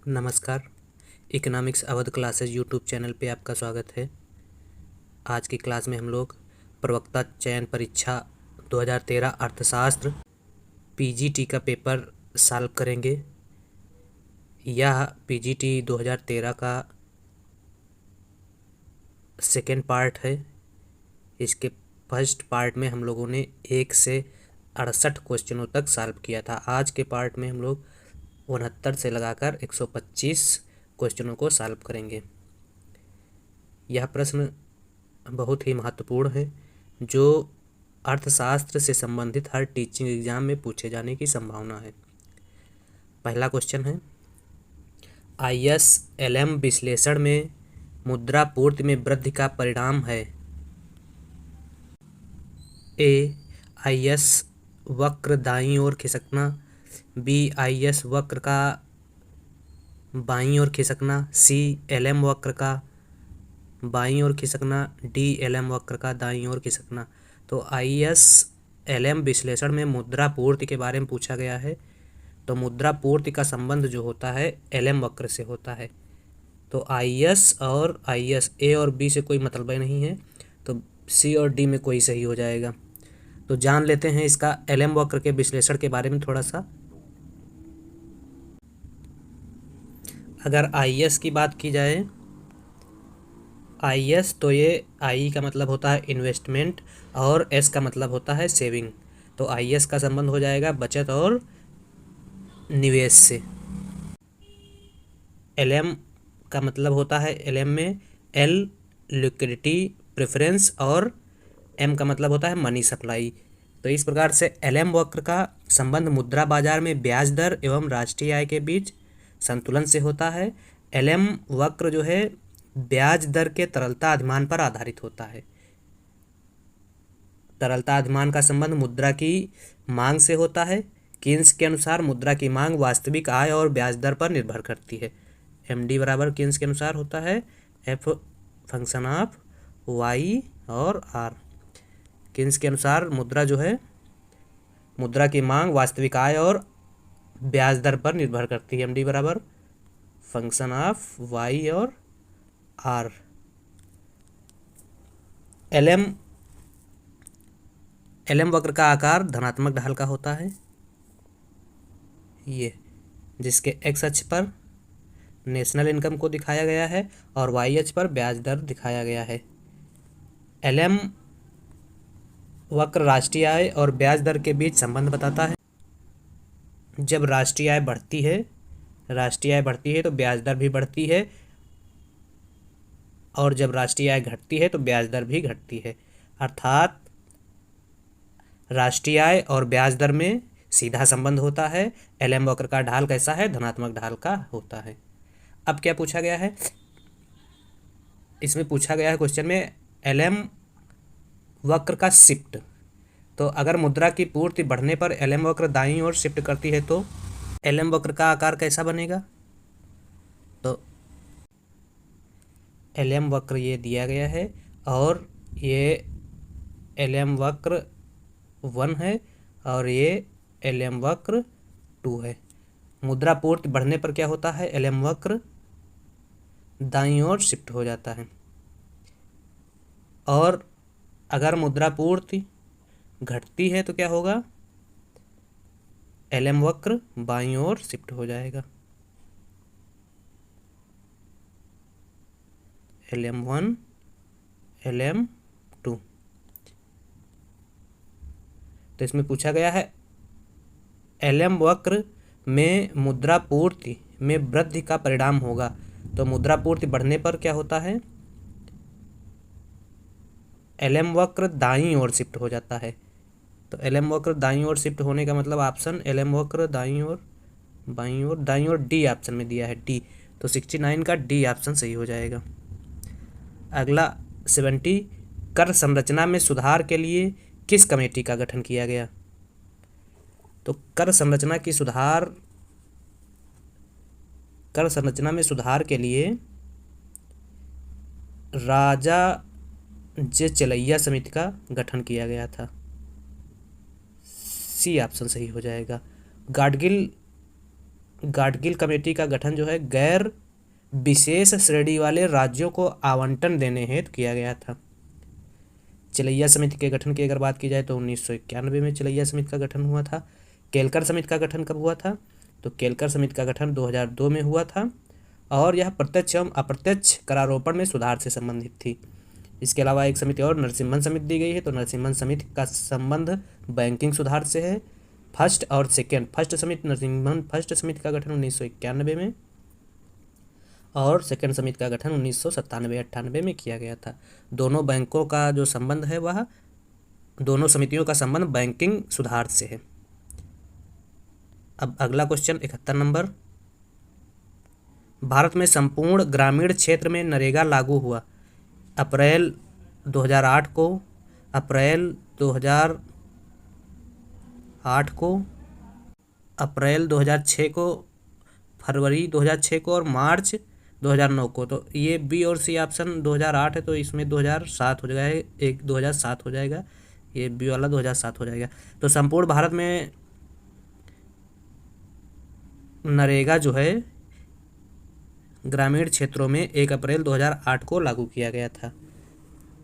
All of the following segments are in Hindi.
नमस्कार। Economics Awadh classes YouTube channel पे आपका स्वागत है। आज की क्लास में हम लोग प्रवक्ता चयन परीक्षा 2013 अर्थशास्त्र पीजीटी का पेपर सॉल्व करेंगे। यह पीजीटी 2013 का सेकेंड पार्ट है। इसके फर्स्ट पार्ट में हम लोगों ने 1 से 68 क्वेश्चनों तक सॉल्व किया था। आज के पार्ट में हम लोग 69 से लगाकर 125 क्वेश्चनों को सॉल्व करेंगे। यह प्रश्न बहुत ही महत्वपूर्ण है, जो अर्थशास्त्र से संबंधित हर टीचिंग एग्जाम में पूछे जाने की संभावना है। पहला क्वेश्चन है, ISLM विश्लेषण में मुद्रा पूर्ति में वृद्धि का परिणाम है। ए, IS वक्र दाईं ओर खिसकना। बी, IS वक्र का बाईं ओर खिसकना। सी, LM वक्र का बाईं ओर खिसकना। डी, LM वक्र का दाईं ओर खिसकना। तो ISLM विश्लेषण में मुद्रा पूर्ति के बारे में पूछा गया है। तो मुद्रा पूर्ति का संबंध जो होता है LM वक्र से होता है। तो IS और IS, ए और बी से कोई मतलब ही नहीं है, तो सी और डी में कोई सही हो जाएगा। तो जान लेते हैं इसका LM वक्र के विश्लेषण के बारे में थोड़ा सा। अगर IS की बात की जाए, IS तो ये I का मतलब होता है इन्वेस्टमेंट और S का मतलब होता है सेविंग। तो IS का संबंध हो जाएगा बचत और निवेश से। LM का मतलब होता है, LM में L लिक्विडिटी प्रेफरेंस और M का मतलब होता है मनी सप्लाई। तो इस प्रकार से LM वक्र का संबंध मुद्रा बाजार में ब्याज दर एवं राष्ट्रीय आय के बीच संतुलन से होता है। LM वक्र जो है ब्याज दर के तरलता अधिमान पर आधारित होता है। तरलता अधिमान का संबंध मुद्रा की मांग से होता है। कीन्स के अनुसार मुद्रा की मांग वास्तविक आय और ब्याज दर पर निर्भर करती है। MD बराबर कीन्स के अनुसार होता है F फंक्शन ऑफ Y और R। कीन्स के अनुसार मुद्रा जो है, मुद्रा की मांग वास्तविक आय और ब्याज दर पर निर्भर करती है। MD बराबर फंक्शन ऑफ Y और R। LM वक्र का आकार धनात्मक ढाल का होता है, ये जिसके x अक्ष पर नेशनल इनकम को दिखाया गया है और y अक्ष पर ब्याज दर दिखाया गया है। LM वक्र राष्ट्रीय आय और ब्याज दर के बीच संबंध बताता है। जब राष्ट्रीय आय बढ़ती है तो ब्याज दर भी बढ़ती है, और जब राष्ट्रीय आय घटती है तो ब्याज दर भी घटती है। अर्थात राष्ट्रीय आय और ब्याज दर में सीधा संबंध होता है। LM वक्र का ढाल कैसा है? धनात्मक ढाल का होता है। अब क्या पूछा गया है? इसमें पूछा गया है क्वेश्चन में LM वक्र का शिफ्ट। तो अगर मुद्रा की पूर्ति बढ़ने पर LM वक्र दाईं ओर शिफ्ट करती है तो LM वक्र का आकार कैसा बनेगा? तो LM वक्र ये दिया गया है और ये LM वक्र 1 है और ये LM वक्र 2 है। मुद्रा पूर्ति बढ़ने पर क्या होता है? LM वक्र दाईं ओर शिफ्ट हो जाता है, और अगर मुद्रा पूर्ति घटती है तो क्या होगा? LM वक्र बाईं ओर शिफ्ट हो जाएगा। LM1, LM2। तो इसमें पूछा गया है LM वक्र में मुद्रा पूर्ति में वृद्धि का परिणाम होगा। तो मुद्रा पूर्ति बढ़ने पर क्या होता है? LM वक्र दाईं ओर शिफ्ट हो जाता है। तो LM वक्र दाईं ओर शिफ्ट होने का मतलब ऑप्शन LM वक्र दाईं ओर, बाईं ओर, दाईं ओर डी ऑप्शन में दिया है, डी। तो 69 का डी ऑप्शन सही हो जाएगा। अगला 70, कर संरचना में सुधार के लिए किस कमेटी का गठन किया गया? तो कर संरचना में सुधार के लिए राजा जे चलैया समिति का गठन किया गया था। सी ऑप्शन सही हो जाएगा। गाडगिल गाडगिल कमेटी का गठन जो है गैर विशेष श्रेणी वाले राज्यों को आवंटन देने हेतु किया गया था। चिलैया समिति के गठन की अगर बात की जाए तो 1991 में चिलैया समिति का गठन हुआ था। केलकर समिति का गठन कब हुआ था? तो केलकर समिति का गठन 2002 में हुआ था और यह प्रत्यक्ष एवं अप्रत्यक्ष करारोपण में सुधार से संबंधित थी। इसके अलावा एक समिति और नरसिम्हन समिति दी गई है। तो नरसिम्हन समिति का संबंध बैंकिंग सुधार से है। फर्स्ट समिति नरसिम्हन फर्स्ट समिति का गठन 1991 में और सेकंड समिति का गठन 1997-98 में किया गया था। दोनों बैंकों का जो संबंध है वह दोनों समितियों का संबंध बैंकिंग सुधार से है। अब अगला क्वेश्चन 71 नंबर, भारत में संपूर्ण ग्रामीण क्षेत्र में नरेगा लागू हुआ अप्रैल 2008 को, अप्रैल 2008 को, अप्रैल 2006 को, फरवरी 2006 को और मार्च 2009 को। तो ये बी और सी ऑप्शन 2008 है तो इसमें 2007 हो जाएगा, एक 2007 हो जाएगा, ये बी वाला 2007 हो जाएगा। तो संपूर्ण भारत में नरेगा जो है ग्रामीण क्षेत्रों में 1 अप्रैल 2008 को लागू किया गया था।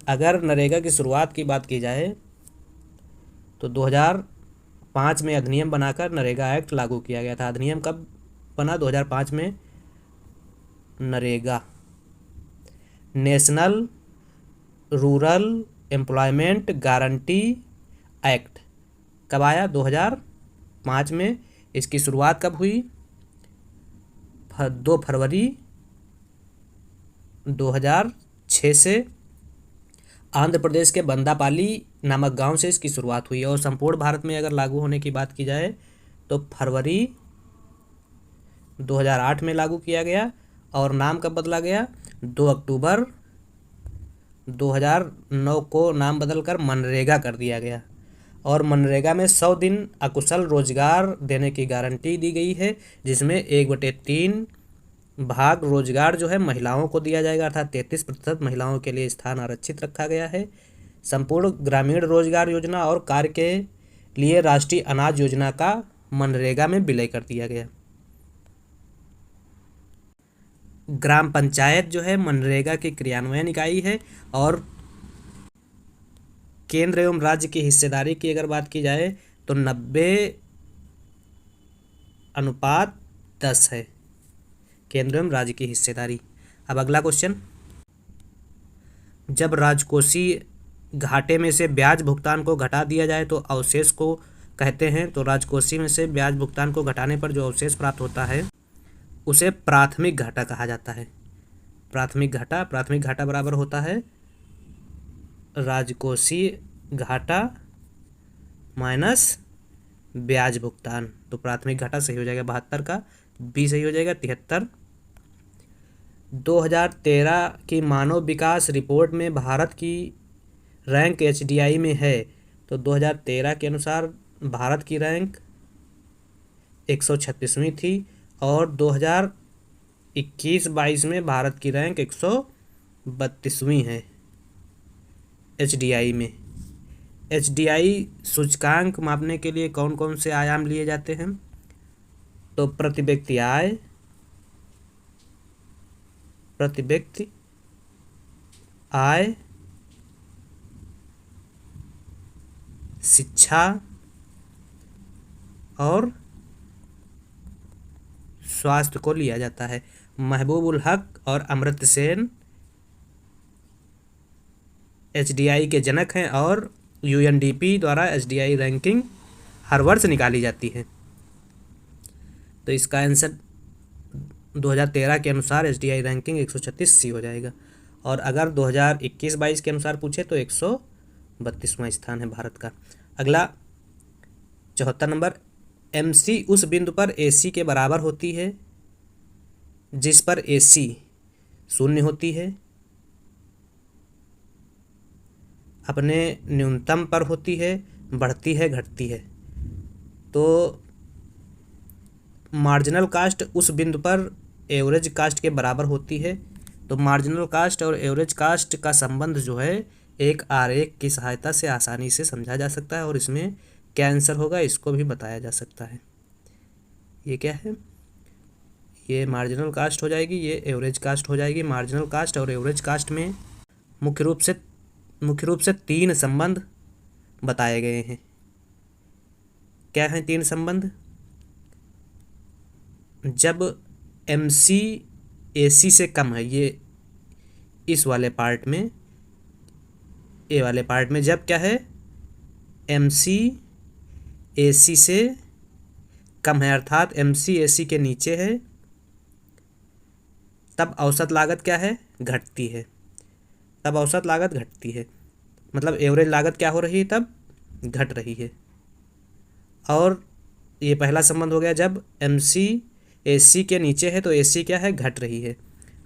अगर नरेगा की शुरुआत की बात की जाए तो 2005 में अधिनियम बनाकर नरेगा एक्ट लागू किया गया था। अधिनियम कब बना? 2005 में। NREGA national rural employment guarantee act कब आया? 2005 में। इसकी शुरुआत कब हुई? 2 फरवरी 2006 से आंध्र प्रदेश के बंदापाली नामक गांव से इसकी शुरुआत हुई और संपूर्ण भारत में अगर लागू होने की बात की जाए तो फरवरी 2008 में लागू किया गया और नाम कब बदला गया? 2 अक्टूबर 2009 को नाम बदलकर मनरेगा कर दिया गया और मनरेगा में 100 दिन अकुशल रोजगार देने की गारंटी दी गई है, जिसमें 1/3 भाग रोजगार जो है महिलाओं को दिया जाएगा, अर्थात 33% महिलाओं के लिए स्थान आरक्षित रखा गया है। संपूर्ण ग्रामीण रोजगार योजना और कार्य के लिए राष्ट्रीय अनाज योजना का मनरेगा में विलय कर दिया गया। ग्राम पंचायत जो है मनरेगा की क्रियान्वयन इकाई है और केंद्र एवं राज्य की हिस्सेदारी की अगर बात की जाए तो 90:10 है केंद्र एवं राज्य की हिस्सेदारी। अब अगला क्वेश्चन, जब राजकोषीय घाटे में से ब्याज भुगतान को घटा दिया जाए तो अवशेष को कहते हैं। तो राजकोषीय में से ब्याज भुगतान को घटाने पर जो अवशेष प्राप्त होता है उसे प्राथमिक घाटा कहा जाता है। प्राथमिक घाटा बराबर होता है राजकोषीय घाटा माइनस ब्याज भुगतान। तो प्राथमिक घाटा सही हो जाएगा 72 का, बी सही हो जाएगा 73। 2013 की मानव विकास रिपोर्ट में भारत की रैंक HDI में है। तो 2013 के अनुसार भारत की रैंक 136वीं थी और 2021-22 में भारत की रैंक 132वीं है HDI में। HDI सूचकांक मापने के लिए कौन कौन से आयाम लिए जाते हैं? तो प्रति व्यक्ति आय, शिक्षा और स्वास्थ्य को लिया जाता है। महबूबुल हक और अमर्त्य सेन HDI के जनक हैं और UNDP द्वारा HDI रैंकिंग हर वर्ष निकाली जाती है। तो इसका आंसर 2013 के अनुसार HDI रैंकिंग 136C हो जाएगा और अगर 2021-22 के अनुसार पूछे तो 132वां स्थान है भारत का। अगला 74 नंबर, MC उस बिंदु पर AC के बराबर होती है जिस पर AC 0 होती है, अपने न्यूनतम पर होती है, बढ़ती है, घटती है। तो मार्जिनल कास्ट उस बिंदु पर एवरेज कास्ट के बराबर होती है। तो मार्जिनल कास्ट और एवरेज कास्ट का संबंध जो है एक आरेख की सहायता से आसानी से समझा जा सकता है और इसमें क्या आंसर होगा इसको भी बताया जा सकता है। ये क्या है? ये मार्जिनल कास्ट हो जाएगी, ये एवरेज कास्ट हो जाएगी। मार्जिनल कास्ट और एवरेज कास्ट में मुख्य रूप से 3 संबंध बताए गए हैं। क्या हैं 3 संबंध? जब MC AC से कम है, ये इस वाले पार्ट में, ए वाले पार्ट में जब क्या है MC AC से कम है, अर्थात MC AC के नीचे है, तब औसत लागत क्या है? घटती है। तब औसत लागत घटती है, मतलब एवरेज लागत क्या हो रही है? तब घट रही है। और ये पहला संबंध हो गया, जब MC AC के नीचे है तो AC क्या है? घट रही है।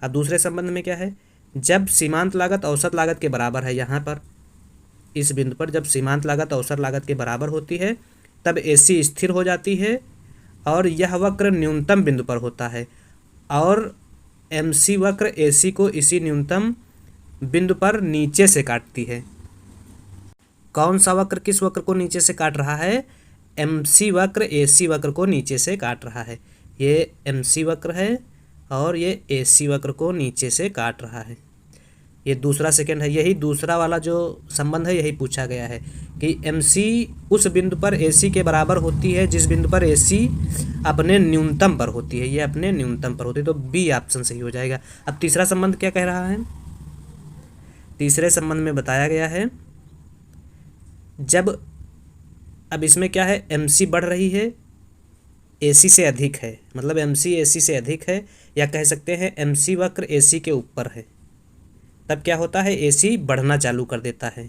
अब दूसरे संबंध में क्या है? जब सीमांत लागत औसत लागत के बराबर है, यहाँ पर इस बिंदु पर जब सीमांत लागत औसत लागत के बराबर होती है तब AC स्थिर हो जाती है और यह वक्र न्यूनतम बिंदु पर होता है, और MC वक्र AC को इसी न्यूनतम बिंदु पर नीचे से काटती है। कौन सा वक्र किस वक्र को नीचे से काट रहा है? MC वक्र AC वक्र को नीचे से काट रहा है। ये MC वक्र है और ये AC वक्र को नीचे से काट रहा है। ये दूसरा सेकंड है। यही दूसरा वाला जो संबंध है यही पूछा गया है कि MC उस बिंदु पर AC के बराबर होती है जिस बिंदु पर AC अपने न्यूनतम पर होती है। ये अपने न्यूनतम पर होती है, तो B ऑप्शन सही हो जाएगा। अब तीसरा संबंध क्या कह रहा है? तीसरे संबंध में बताया गया है जब, अब इसमें क्या है? MC बढ़ रही है, AC से अधिक है, मतलब MC AC से अधिक है, या कह सकते हैं MC वक्र AC के ऊपर है, तब क्या होता है? AC बढ़ना चालू कर देता है।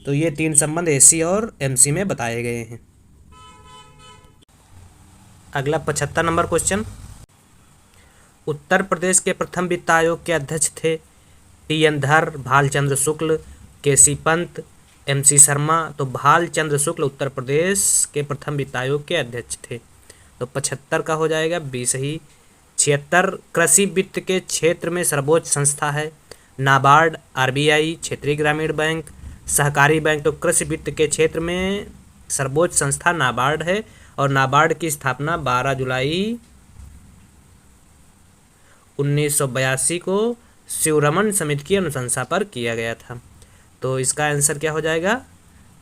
तो ये 3 संबंध AC और MC में बताए गए हैं। अगला 75 नंबर क्वेश्चन। उत्तर प्रदेश के प्रथम वित्त आयोग के अध्यक्ष थे TN धर, भालचंद्र शुक्ल, KC पंत, MC शर्मा। तो भालचंद्र शुक्ल उत्तर प्रदेश के प्रथम वित्त आयोग के अध्यक्ष थे। तो 75 का हो जाएगा B सही। 76 कृषि वित्त के क्षेत्र में सर्वोच्च संस्था है नाबार्ड, RBI, क्षेत्रीय ग्रामीण बैंक, सहकारी बैंक। तो कृषि वित्त के क्षेत्र में सर्वोच्च संस्था नाबार्ड है और नाबार्ड की स्थापना 12 जुलाई 1982 को शिवरमन समिति की अनुशंसा पर किया गया था। तो इसका आंसर क्या हो जाएगा?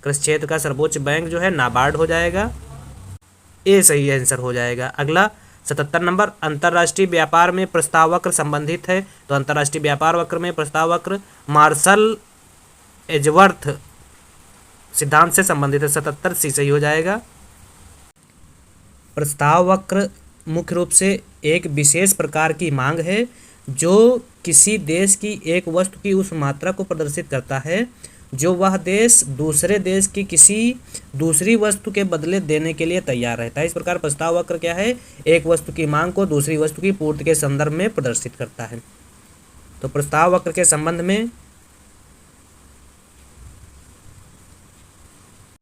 कृषि क्षेत्र का सर्वोच्च बैंक जो है नाबार्ड हो जाएगा। ए सही आंसर हो जाएगा। अगला 77 नंबर। अंतर्राष्ट्रीय व्यापार में प्रस्ताव वक्र संबंधित है। तो अंतर्राष्ट्रीय व्यापार वक्र में प्रस्ताव वक्र मार्शल एजवर्थ सिद्धांत से संबंधित है। 77 सी सही हो जाएगा। प्रस्ताव वक्र मुख्य रूप से एक विशेष प्रकार की मांग है जो किसी देश की एक वस्तु की उस मात्रा को प्रदर्शित करता है जो वह देश दूसरे देश की किसी दूसरी वस्तु के बदले देने के लिए तैयार रहता है। इस प्रकार प्रस्ताव वक्र क्या है? एक वस्तु की मांग को दूसरी वस्तु की पूर्ति के संदर्भ में प्रदर्शित करता है। तो प्रस्ताव वक्र के संबंध में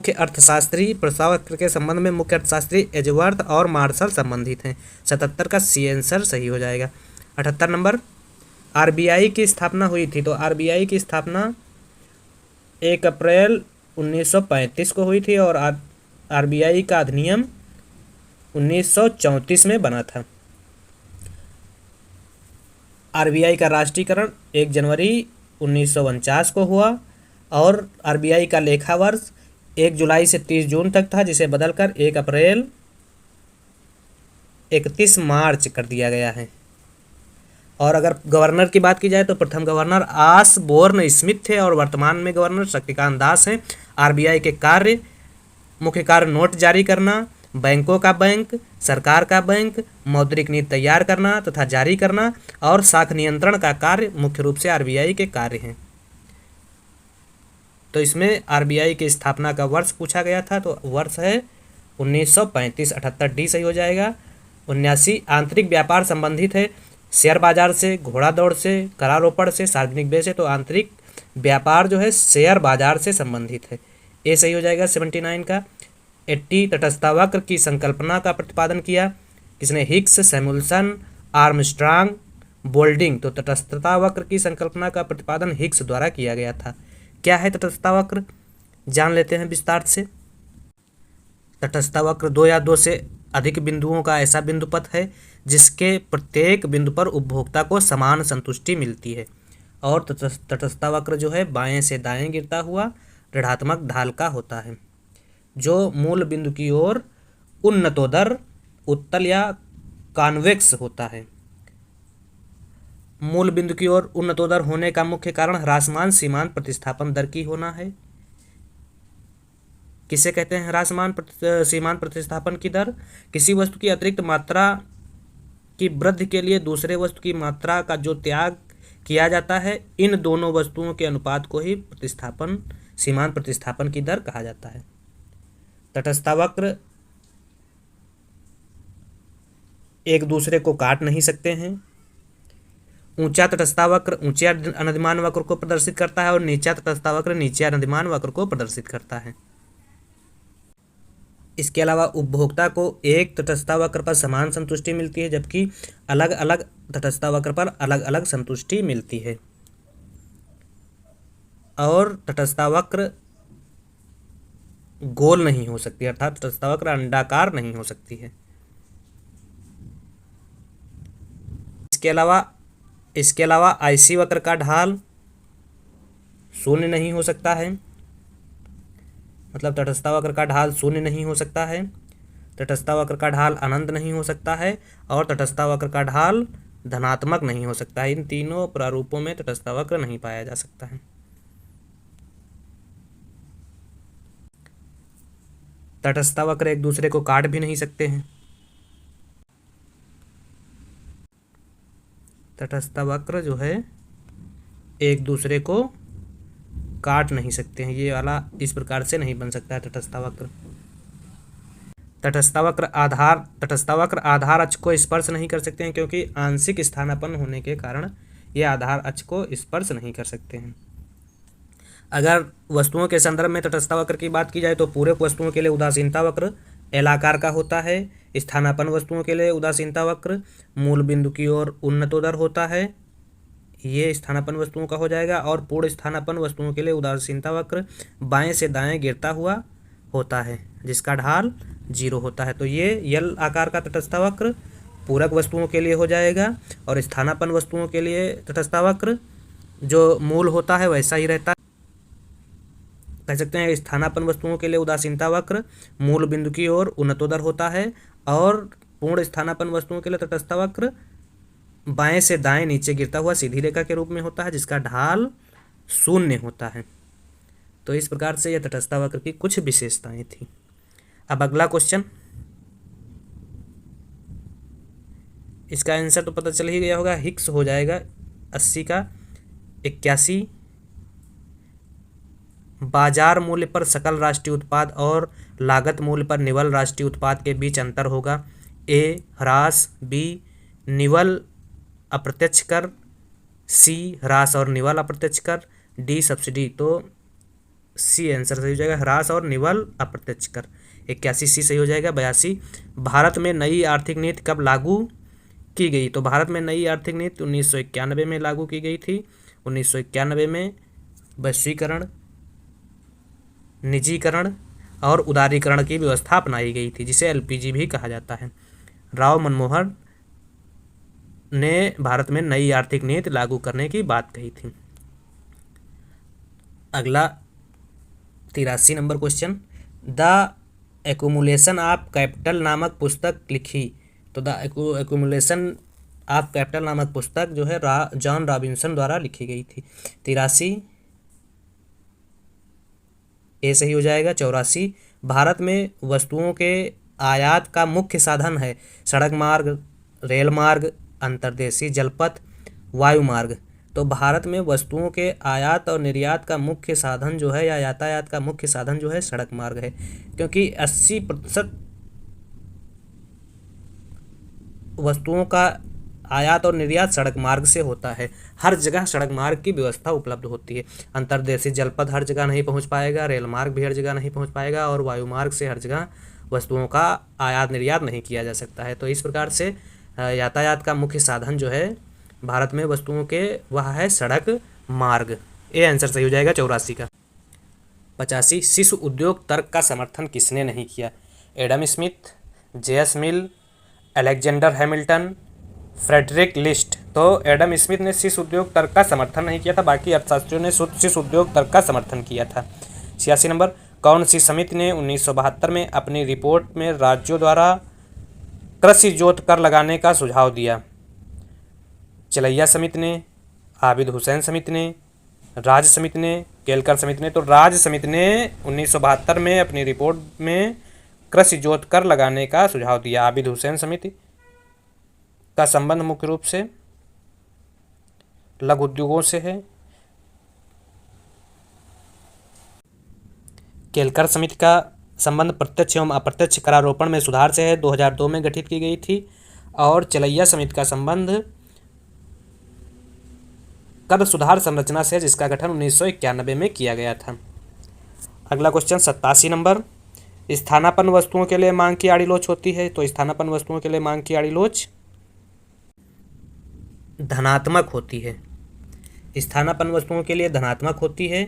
मुख्य अर्थशास्त्री, प्रस्ताव वक्र के संबंध में मुख्य अर्थशास्त्री एजवर्थ और मार्शल संबंधित हैं। 77 का सी आंसर सही हो जाएगा। 78 नंबर। RBI की स्थापना हुई थी। तो RBI की स्थापना 1 अप्रैल 1935 को हुई थी और RBI का अधिनियम 1934 में बना था। RBI का राष्ट्रीयकरण 1 जनवरी 1949 को हुआ और RBI का लेखा वर्ष 1 जुलाई से 30 जून तक था, जिसे बदलकर 1 अप्रैल 31 मार्च कर दिया गया है। और अगर गवर्नर की बात की जाए तो प्रथम गवर्नर ऑसबोर्न स्मिथ थे और वर्तमान में गवर्नर शक्तिकांत दास हैं। RBI के मुख्य कार्य नोट जारी करना, बैंकों का बैंक, सरकार का बैंक, मौद्रिक नीति तैयार करना तथा जारी करना और साख नियंत्रण का कार्य मुख्य रूप से RBI के कार्य हैं। तो इसमें RBI की स्थापना का वर्ष पूछा गया था, तो वर्ष है 1935। 78 डी सही हो जाएगा। 79 आंतरिक व्यापार संबंधित है शेयर बाजार से, घोड़ा दौड़ से, करारोपण से, सार्वजनिक व्यय से। तो आंतरिक व्यापार जो है शेयर बाजार से संबंधित है। ए सही हो जाएगा 79 का। 80 तटस्थता वक्र की संकल्पना का प्रतिपादन किया किसने? Higgs, Samuelson, Armstrong, Boulding. तो तटस्थता वक्र की संकल्पना का प्रतिपादन हिग्स द्वारा किया गया था। क्या है तटस्थता वक्र? जान लेते हैं विस्तार से। तटस्थता वक्र 2 या 2 से अधिक बिंदुओं का ऐसा बिंदु पथ है जिसके प्रत्येक बिंदु पर उपभोक्ता को समान संतुष्टि मिलती है। और तटस्थता वक्र जो है बाएं से दाएं गिरता हुआ ऋणात्मक ढाल का होता है, जो मूल बिंदु की ओर उन्नतोदर, उत्तल या कॉन्वेक्स होता है। मूल बिंदु की ओर उन्नतोदर होने का मुख्य कारण ह्रासमान सीमांत प्रतिस्थापन दर की होना है। किसे कहते हैं ह्रासमान सीमांत प्रतिस्थापन की दर? किसी वस्तु की अतिरिक्त मात्रा की वृद्धि के लिए दूसरे वस्तु की मात्रा का जो त्याग किया जाता है, इन दोनों वस्तुओं के अनुपात को ही सीमांत प्रतिस्थापन की दर कहा जाता है। तटस्थता वक्र एक दूसरे को काट नहीं सकते हैं। ऊंचा तटस्थता वक्र ऊंचे अनधिमान वक्र को प्रदर्शित करता है और नीचा तटस्थता वक्र नीचे अनधिमान वक्र को प्रदर्शित करता है। इसके अलावा उपभोक्ता को एक तटस्थता वक्र पर समान संतुष्टि मिलती है, जबकि अलग अलग तटस्थता वक्र पर अलग अलग संतुष्टि मिलती है। और तटस्थता वक्र गोल नहीं हो सकती, अर्थात तटस्थता वक्र अंडाकार नहीं हो सकती है। इसके अलावा आईसी वक्र का ढाल शून्य नहीं हो सकता है, मतलब तटस्थता वक्र का ढाल शून्य नहीं हो सकता है, तटस्थता वक्र का ढाल अनंत नहीं हो सकता है, और तटस्थता वक्र का ढाल धनात्मक नहीं हो सकता है। इन तीनों प्रारूपों में तटस्थता वक्र नहीं पाया जा सकता है। तटस्थता वक्र एक दूसरे को काट भी नहीं सकते हैं। तटस्थता वक्र जो है एक दूसरे को काट नहीं सकते हैं, ये वाला इस प्रकार से नहीं बन सकता है तटस्थता वक्र। तटस्थता वक्र आधार अक्ष को स्पर्श नहीं कर सकते हैं, क्योंकि आंशिक स्थानापन्न होने के कारण ये आधार अक्ष को स्पर्श नहीं कर सकते हैं। अगर वस्तुओं के संदर्भ में तटस्थता वक्र की बात की जाए तो पूरक वस्तुओं के लिए उदासीनता वक्र एल आकार का होता है। स्थानापन्न वस्तुओं के लिए उदासीनता वक्र मूल बिंदु की ओर उन्नतोदर होता है, ये स्थानापन्न वस्तुओं का हो जाएगा। और पूर्ण स्थानापन्न वस्तुओं के लिए उदासीनता वक्र बाएं से दाएं गिरता हुआ होता है, जिसका ढाल 0 होता है। तो ये एल आकार का तटस्थता वक्र पूरक वस्तुओं के लिए हो जाएगा, और स्थानापन्न वस्तुओं के लिए तटस्थता वक्र जो मूल होता है वैसा ही रहता है। कह सकते हैं स्थानापन्न वस्तुओं के लिए उदासीनता वक्र मूल बिंदु की ओर उन्नतोदर होता है, और पूर्ण स्थानापन्न वस्तुओं के लिए तटस्थता वक्र बाएं से दाएं नीचे गिरता हुआ सीधी रेखा के रूप में होता है, जिसका ढाल 0 होता है। तो इस प्रकार से यह तटस्थता वक्र की कुछ विशेषताएं थी। अब अगला क्वेश्चन, इसका आंसर तो पता चल ही गया होगा, हिक्स हो जाएगा 80 का 81। बाजार मूल्य पर सकल राष्ट्रीय उत्पाद और लागत मूल्य पर निवल राष्ट्रीय उत्पाद के बीच अंतर होगा। ए ह्रास, बी निवल अप्रत्यक्ष कर, सी ह्रास और निवल अप्रत्यक्ष कर, डी सब्सिडी। तो सी आंसर सही हो जाएगा, ह्रास और निवल अप्रत्यक्ष कर। 81 सी सही हो जाएगा। 82 भारत में नई आर्थिक नीति कब लागू की गई? तो भारत में नई आर्थिक नीति 1991 में लागू की गई थी। 1991 में वैश्वीकरण, निजीकरण और उदारीकरण की व्यवस्था अपनाई गई थी, जिसे एलपीजी भी कहा जाता है। राव मनमोहन ने भारत में नई आर्थिक नीति लागू करने की बात कही थी। अगला 83 number question, the accumulation of capital नामक पुस्तक लिखी। तो द एक्यूमुलेशन ऑफ कैपिटल नामक पुस्तक जो है जॉन रॉबिन्सन द्वारा लिखी गई थी। 83 ए सही हो जाएगा। 84 भारत में वस्तुओं के आयात का मुख्य साधन है सड़क मार्ग, रेल मार्ग, अंतर्देशीय जलपथ, वायु मार्ग। तो भारत में वस्तुओं के आयात और निर्यात का मुख्य साधन जो है, या यातायात का मुख्य साधन जो है, सड़क मार्ग है, क्योंकि 80% वस्तुओं का आयात और निर्यात सड़क मार्ग से होता है। हर जगह सड़क मार्ग की व्यवस्था उपलब्ध होती है। अंतर्देशीय जलपथ हर जगह नहीं पहुंच पाएगा, रेल मार्ग भी हर जगह नहीं पहुंच पाएगा, और वायु मार्ग से हर जगह वस्तुओं का आयात निर्यात नहीं किया जा सकता है। तो इस प्रकार से यातायात का मुख्य साधन जो है भारत में वस्तुओं के, वह है सड़क मार्ग। ये आंसर सही हो जाएगा 84 का। 85 शिशु उद्योग तर्क का समर्थन किसने नहीं किया? एडम स्मिथ, जेएस मिल, अलेक्जेंडर हैमिल्टन, फ्रेडरिक लिस्ट। तो एडम स्मिथ ने शिशु उद्योग तर्क का समर्थन नहीं किया था, बाकी अर्थशास्त्रियों ने शिशु उद्योग तर्क का समर्थन किया था। 86 नंबर, कौन सी समिति ने 1972 में अपनी रिपोर्ट में राज्यों द्वारा कृषि जोत कर लगाने का सुझाव दिया? चलैया समिति ने, आबिद हुसैन समिति ने, राज समिति ने, केलकर समिति ने। तो राज समिति ने 1972 में अपनी रिपोर्ट में कृषि जोत कर लगाने का सुझाव दिया। आबिद हुसैन समिति का संबंध मुख्य रूप से लघु उद्योगों से है। केलकर समिति का संबंध प्रत्यक्ष एवं अप्रत्यक्ष करारोपण में सुधार से है, 2002 में गठित की गई थी। और चलैया समिति का संबंध कर सुधार संरचना से, जिसका गठन 1991 में किया गया था। अगला क्वेश्चन 87 नंबर, स्थानापन्न वस्तुओं के लिए मांग की आड़ी लोच होती है। तो स्थानापन्न वस्तुओं के लिए मांग की आड़ी लोच धनात्मक होती है। स्थानापन्न वस्तुओं के लिए धनात्मक होती है,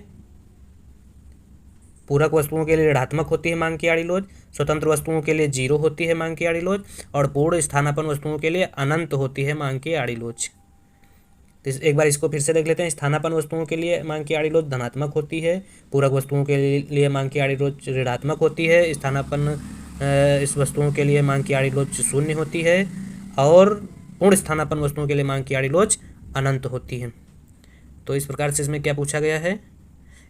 पूरक वस्तुओं के लिए ऋणात्मक होती है मांग की आड़ी लोच, स्वतंत्र वस्तुओं के लिए 0 होती है मांग की आड़ी लोच, और पूर्ण स्थानापन्न वस्तुओं के लिए अनंत होती है मांग की आड़ी लोच। तो एक बार इसको फिर से देख लेते हैं। स्थानापन्न वस्तुओं के लिए मांग की आड़ी लोच धनात्मक होती है, पूरक वस्तुओं के लिए मांग की आड़ी लोच ऋणात्मक होती है, स्थानापन्न इस वस्तुओं के लिए मांग की आड़ी लोच 0 होती है, और पूर्ण स्थानापन्न वस्तुओं के लिए मांग की आड़ी लोच अनंत होती है। तो इस प्रकार से इसमें क्या पूछा गया है,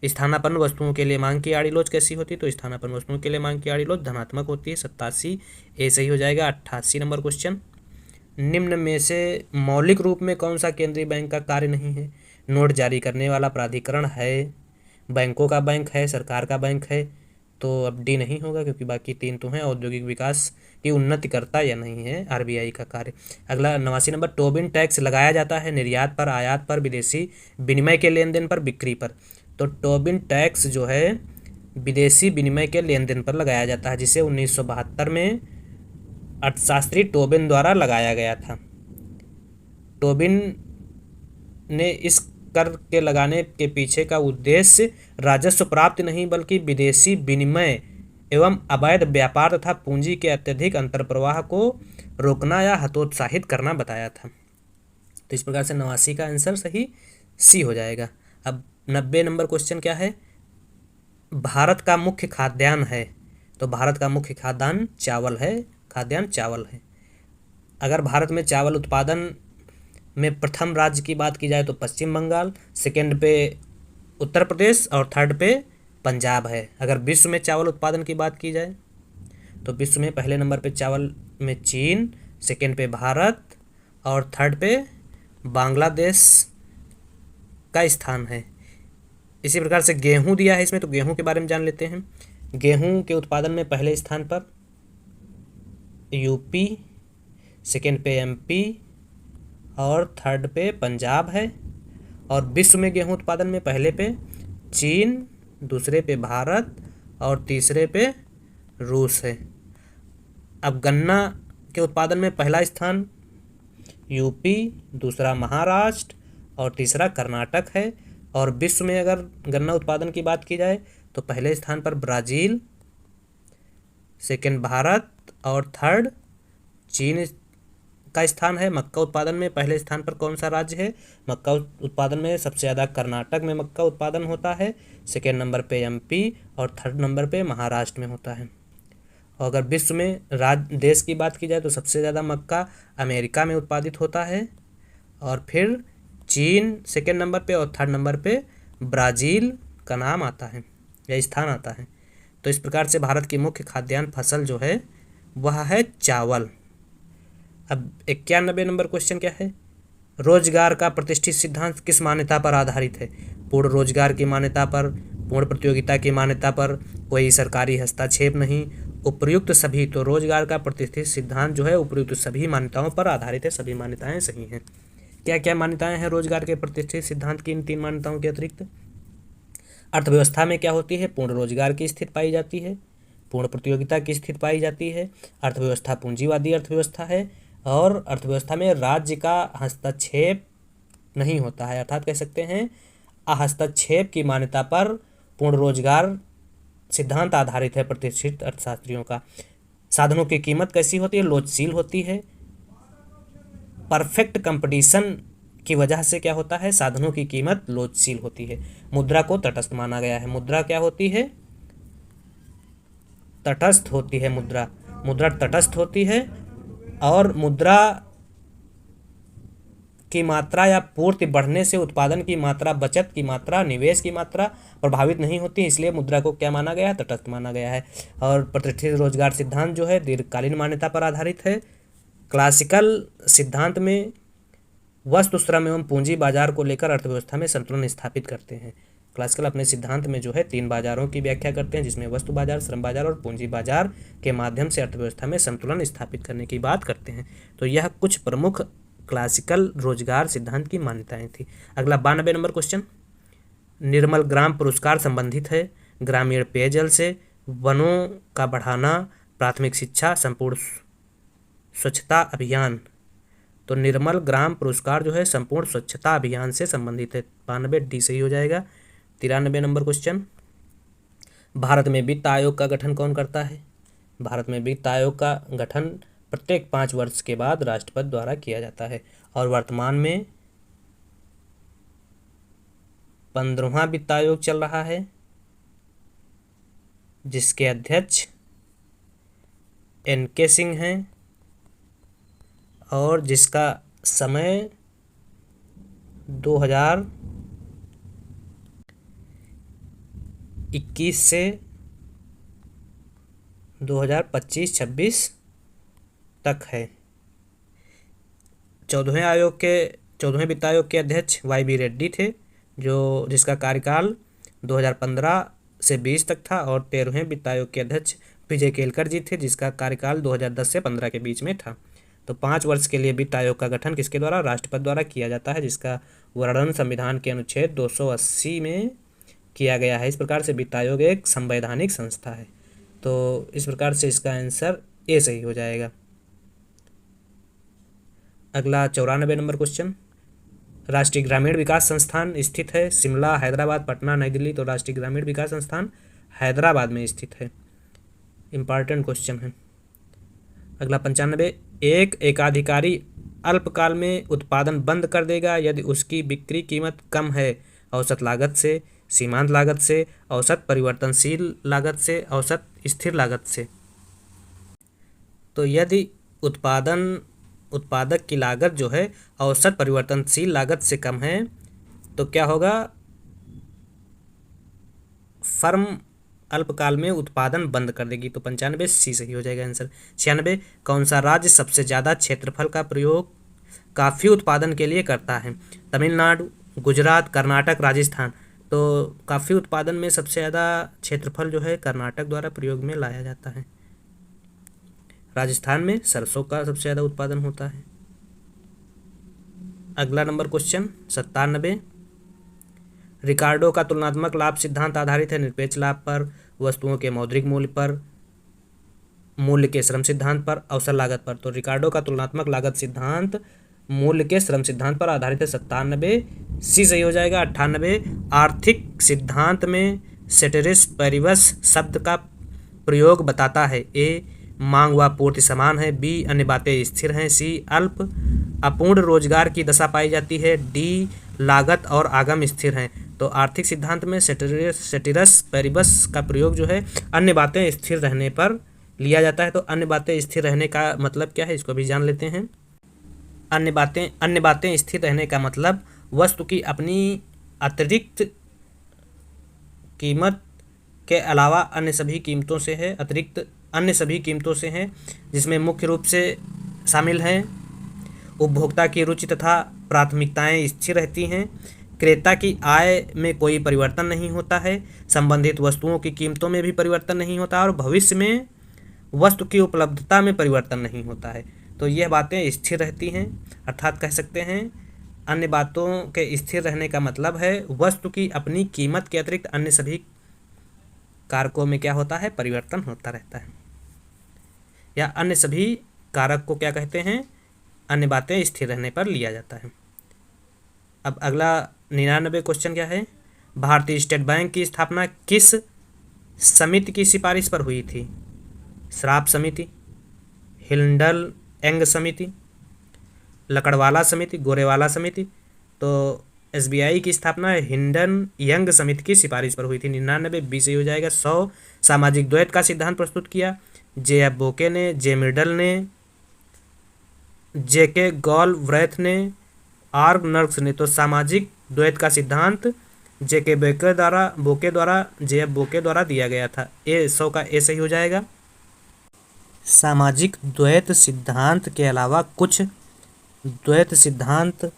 स्थानापन्न वस्तुओं के लिए मांग की आड़ी लोच कैसी होती है? तो स्थानापन्न वस्तुओं के लिए मांग की आड़ी लोच धनात्मक होती है। 87 ए सही हो जाएगा। 88 नंबर क्वेश्चन, निम्न में से मौलिक रूप में कौन सा केंद्रीय बैंक का कार्य नहीं है? नोट जारी करने वाला प्राधिकरण है, बैंकों का बैंक है, सरकार का बैंक है। तो अब डी नहीं होगा, क्योंकि बाकी 3 तो हैं। औद्योगिक विकास की उन्नति करता या नहीं है आरबीआई का कार्य। अगला 89 नंबर, टोबिन टैक्स लगाया जाता है निर्यात पर, आयात पर, विदेशी विनिमय के लेन देन पर, बिक्री पर। तो टोबिन टैक्स जो है विदेशी विनिमय के लेन देन पर लगाया जाता है, जिसे 1972 में अर्थशास्त्री टोबिन द्वारा लगाया गया था। टोबिन ने इस कर के लगाने के पीछे का उद्देश्य राजस्व प्राप्ति नहीं, बल्कि विदेशी विनिमय एवं अवैध व्यापार तथा पूंजी के अत्यधिक अंतर्प्रवाह को रोकना या हतोत्साहित करना बताया था। तो इस प्रकार से 89 का आंसर सही सी हो जाएगा। अब 90 नंबर क्वेश्चन क्या है, भारत का मुख्य खाद्यान्न है। तो भारत का मुख्य खाद्यान्न चावल है, खाद्यान्न चावल है। अगर भारत में चावल उत्पादन में प्रथम राज्य की बात की जाए तो पश्चिम बंगाल, सेकंड पे उत्तर प्रदेश और थर्ड पे पंजाब है। अगर विश्व में चावल उत्पादन की बात की जाए तो विश्व में पहले नंबर पे चावल में चीन, सेकंड पे भारत और थर्ड पे बांग्लादेश का स्थान है। इसी प्रकार से गेहूं दिया है इसमें, तो गेहूं के बारे में जान लेते हैं। गेहूं के उत्पादन में पहले स्थान पर यूपी, सेकंड पे एमपी और थर्ड पे पंजाब है। और विश्व में गेहूं उत्पादन में पहले पे चीन, दूसरे पे भारत और तीसरे पे रूस है। अब गन्ना के उत्पादन में पहला स्थान यूपी, दूसरा महाराष्ट्र और तीसरा कर्नाटक है। और विश्व में अगर गन्ना उत्पादन की बात की जाए तो पहले स्थान पर ब्राज़ील, सेकंड भारत और थर्ड चीन का स्थान है। मक्का उत्पादन में पहले स्थान पर कौन सा राज्य है? मक्का उत्पादन में सबसे ज़्यादा कर्नाटक में मक्का उत्पादन होता है, सेकेंड नंबर पे एमपी और थर्ड नंबर पे महाराष्ट्र में होता है। और अगर विश्व में देश की बात की जाए तो सबसे ज़्यादा मक्का अमेरिका में उत्पादित होता है, और फिर चीन सेकेंड नंबर पे और थर्ड नंबर पे ब्राज़ील का नाम आता है या स्थान आता है। तो इस प्रकार से भारत की मुख्य खाद्यान्न फसल जो है वह है चावल। अब 91 नंबर क्वेश्चन क्या है, रोजगार का प्रतिष्ठित सिद्धांत किस मान्यता पर आधारित है? पूर्ण रोजगार की मान्यता पर, पूर्ण प्रतियोगिता की मान्यता पर, कोई सरकारी हस्तक्षेप नहीं, उपयुक्त सभी। तो रोजगार का प्रतिष्ठित सिद्धांत जो है उपयुक्त सभी मान्यताओं पर आधारित है, सभी मान्यताएं सही हैं। क्या क्या मान्यताएं हैं रोजगार के प्रतिष्ठित सिद्धांत की इन 3 मान्यताओं के अतिरिक्त? अर्थव्यवस्था में क्या होती है? पूर्ण रोजगार की स्थिति पाई जाती है, पूर्ण प्रतियोगिता की स्थिति पाई जाती है, अर्थव्यवस्था पूंजीवादी अर्थव्यवस्था है, और अर्थव्यवस्था में राज्य का हस्तक्षेप नहीं होता है। अर्थात कह सकते हैं हस्तक्षेप की मान्यता पर पूर्ण रोजगार सिद्धांत आधारित है प्रतिष्ठित अर्थशास्त्रियों का। साधनों की कीमत कैसी होती है? लोचशील होती है। परफेक्ट कंपटीशन की वजह से क्या होता है? साधनों की कीमत लोचशील होती है। मुद्रा को तटस्थ माना गया है। मुद्रा क्या होती है? तटस्थ होती है। मुद्रा मुद्रा तटस्थ होती है और मुद्रा की मात्रा या पूर्ति बढ़ने से उत्पादन की मात्रा, बचत की मात्रा, निवेश की मात्रा प्रभावित नहीं होती, इसलिए मुद्रा को क्या माना गया है? तटस्थ माना गया है। और प्रतिष्ठित रोजगार सिद्धांत जो है दीर्घकालीन मान्यता पर आधारित है। क्लासिकल सिद्धांत में वस्तु, श्रम एवं पूंजी बाजार को लेकर अर्थव्यवस्था में संतुलन स्थापित करते हैं। क्लासिकल अपने सिद्धांत में जो है 3 बाजारों की व्याख्या करते हैं, जिसमें वस्तु बाजार, श्रम बाजार और पूंजी बाजार के माध्यम से अर्थव्यवस्था में संतुलन स्थापित करने की बात करते हैं। तो यह कुछ प्रमुख क्लासिकल रोजगार सिद्धांत की मान्यताएं थी। अगला 92 नंबर क्वेश्चन, निर्मल ग्राम पुरस्कार संबंधित है ग्रामीण पेयजल से, वनों का बढ़ाना, प्राथमिक शिक्षा, संपूर्ण स्वच्छता अभियान। तो निर्मल ग्राम पुरस्कार जो है संपूर्ण स्वच्छता अभियान से संबंधित है। 92 डी सही हो जाएगा। 93 नंबर क्वेश्चन, भारत में वित्त आयोग का गठन कौन करता है? भारत में वित्त आयोग का गठन प्रत्येक 5 वर्ष के बाद राष्ट्रपति द्वारा किया जाता है और वर्तमान में 15वां वित्त आयोग चल रहा है, जिसके अध्यक्ष NK सिंह हैं और जिसका समय 2021 से 2025-26 तक है। 14वें वित्त आयोग के अध्यक्ष YB रेड्डी थे, जिसका कार्यकाल 2015 से 20 तक था, और 13वें वित्त आयोग के अध्यक्ष विजय केलकर जी थे, जिसका कार्यकाल 2010 से 15 के बीच में था। तो 5 वर्ष के लिए वित्त आयोग का गठन किसके द्वारा? राष्ट्रपति द्वारा किया जाता है, जिसका वर्णन संविधान के अनुच्छेद 280 में किया गया है। इस प्रकार से वित्त आयोग एक संवैधानिक संस्था है। तो इस प्रकार से इसका आंसर ए सही हो जाएगा। अगला 94 नंबर क्वेश्चन, राष्ट्रीय ग्रामीण विकास संस्थान स्थित है शिमला, हैदराबाद, पटना, नई दिल्ली। तो राष्ट्रीय ग्रामीण विकास संस्थान हैदराबाद में स्थित है। इंपॉर्टेंट क्वेश्चन है। अगला 95, एक एकाधिकारी अल्पकाल में उत्पादन बंद कर देगा यदि उसकी बिक्री कीमत कम है औसत लागत से, सीमांत लागत से, औसत परिवर्तनशील लागत से, औसत स्थिर लागत से। तो यदि उत्पादक की लागत जो है औसत परिवर्तनशील लागत से कम है तो क्या होगा? फर्म अल्पकाल में उत्पादन बंद कर देगी। तो 95 सी सही हो जाएगा आंसर। 96, कौन सा राज्य सबसे ज़्यादा क्षेत्रफल का प्रयोग काफ़ी उत्पादन के लिए करता है? तमिलनाडु, गुजरात, कर्नाटक, राजस्थान। तो काफ़ी उत्पादन में सबसे ज़्यादा क्षेत्रफल जो है कर्नाटक द्वारा प्रयोग में लाया जाता है। राजस्थान में सरसों का सबसे ज़्यादा उत्पादन होता है। अगला नंबर क्वेश्चन 97, रिकार्डो का तुलनात्मक लाभ सिद्धांत आधारित है निरपेक्ष लाभ पर, वस्तुओं के मौद्रिक मूल्य पर, मूल्य के श्रम सिद्धांत पर, अवसर लागत पर। तो रिकार्डो का तुलनात्मक लागत सिद्धांत मूल्य के श्रम सिद्धांत पर आधारित है। 97 सी सही हो जाएगा। 98, आर्थिक सिद्धांत में सेटेरिस पेरिबस शब्द का प्रयोग बताता है? ए, मांग व पूर्ति समान है, बी, अन्य बातें स्थिर हैं, सी, अपूर्ण रोजगार की दशा पाई जाती है, डी, लागत और आगम स्थिर हैं। तो आर्थिक सिद्धांत में सेटेरिस पेरिबस का प्रयोग जो है अन्य बातें स्थिर रहने पर लिया जाता है। तो अन्य बातें स्थिर रहने का मतलब क्या है, इसको भी जान लेते हैं। अन्य बातें स्थिर रहने का मतलब वस्तु की अपनी अतिरिक्त कीमत के अलावा अन्य सभी कीमतों से है, जिसमें मुख्य रूप से शामिल हैं उपभोक्ता की रुचि तथा प्राथमिकताएं स्थिर रहती हैं, क्रेता की आय में कोई परिवर्तन नहीं होता है, संबंधित वस्तुओं की कीमतों में भी परिवर्तन नहीं होता और भविष्य में वस्तु की उपलब्धता में परिवर्तन नहीं होता है। तो यह बातें स्थिर रहती हैं, अर्थात कह सकते हैं अन्य बातों के स्थिर रहने का मतलब है वस्तु की अपनी कीमत के अतिरिक्त अन्य सभी कारकों में क्या होता है? परिवर्तन होता रहता है, या अन्य सभी कारक को क्या कहते हैं? अन्य बातें स्थिर रहने पर लिया जाता है। अब अगला 99 क्वेश्चन क्या है? भारतीय स्टेट बैंक की स्थापना किस समिति की सिफारिश पर हुई थी? श्राप समिति, हिंडल एंग समिति, लकड़वाला समिति, गोरेवाला समिति। तो एसबीआई की स्थापना हिंडन यंग समिति की सिफारिश पर हुई थी। 99 बी सही हो जाएगा। 100 सामाजिक द्वैत का सिद्धांत प्रस्तुत किया जे एफ बोके ने, जे मिडल ने, जे के गॉलव्रैथ ने, आर नर्क्स ने। तो सामाजिक द्वैत का सिद्धांत जे के बोके द्वारा जे एफ बोके द्वारा दिया गया था। 100 का ए सही हो जाएगा। सामाजिक द्वैत सिद्धांत के अलावा कुछ द्वैत सिद्धांत